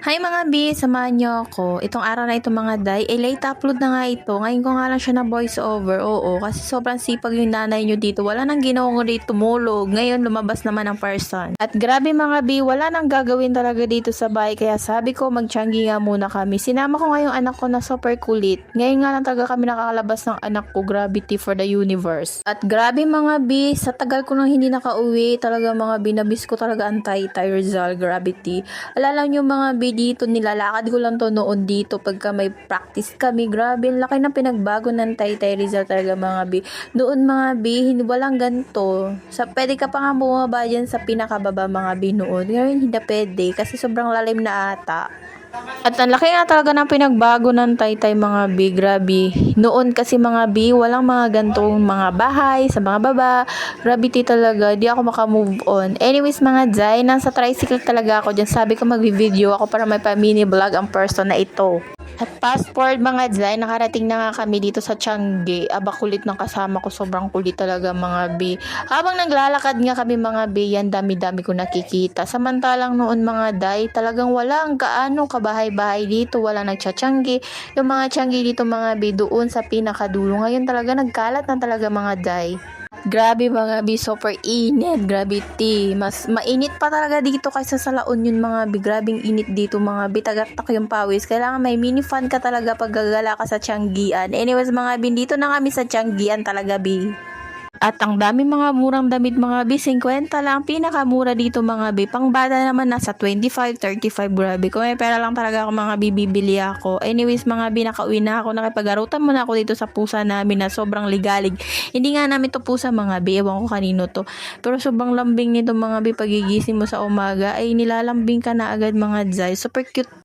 Hi mga B, samahan niyo ako. Itong araw na ito mga day, late upload na nga ito. Ngayon ko nga lang siya na voice over. Oo, kasi sobrang sipag yung nanay niyo dito. Wala nang ginawang dito tumulog. Ngayon lumabas naman ang person. At grabe mga B, wala nang gagawin talaga dito sa bahay. Kaya sabi ko magtiyanggi nga muna kami. Sinama ko nga yung anak ko na super kulit. Ngayon nga lang talaga kami nakakalabas ng anak ko. Gravity for the universe. At grabe mga B, sa tagal ko nang hindi nakauwi, talaga mga B, nabis ko talaga ang Taytay Rizal Gravity. Alala nyo mga B, dito nilalakad ko lang to noon dito pagka may practice kami. Grabe, ang laki ng pinagbago ng Taytay Rizal talaga mga B. Noon mga B, walang ganito. Pwede ka pa nga bumaba dyan sa pinakababa mga B noon. Ngayon hindi na pwede kasi sobrang lalim na ata. At ang laki nga talaga ng pinagbago ng Taytay mga B, grabe. Noon kasi mga B, walang mga gantong mga bahay sa mga baba. Gravity talaga, di ako makamove on. Anyways mga Jai, nasa tricycle talaga ako dyan. Sabi ko mag-video ako para may pa-mini vlog ang person na ito. At fast forward mga Jai, nakarating na nga kami dito sa Tiangge. Aba kulit ng kasama ko, sobrang kulit talaga mga B. Habang naglalakad nga kami mga B, yan dami-dami ko nakikita. Samantalang noon mga Day, talagang wala ang kaano kabahay-bahay dito, wala nagtsatsyangge. Yung mga tiyangge dito mga B, doon sa pinakadulo. Ngayon talaga nagkalat na talaga mga Day. Grabe mga B, super init, gravity. Mas mainit pa talaga dito kaysa sa La Union mga B. Grabing init dito mga B, tagaktak yung pawis. Kailangan may mini fan ka talaga pag gagala ka sa Tianggian. Anyways mga B, dito na kami sa Tianggian talaga B. At ang dami mga murang damit mga B, 50 lang. Pinakamura dito mga B. Pang bata naman nasa 25, 35. Grabe. Kung may pera lang talaga ako mga B, bibili ako. Anyways mga B, nakauwi na ako. Nakipagarutan muna ako dito sa pusa namin na sobrang ligalig. Hindi nga namin to pusa mga B. Ewan ko kanino to. Pero sobrang lambing nito mga B. Pagigising mo sa umaga ay nilalambing ka na agad mga Jai. Super cute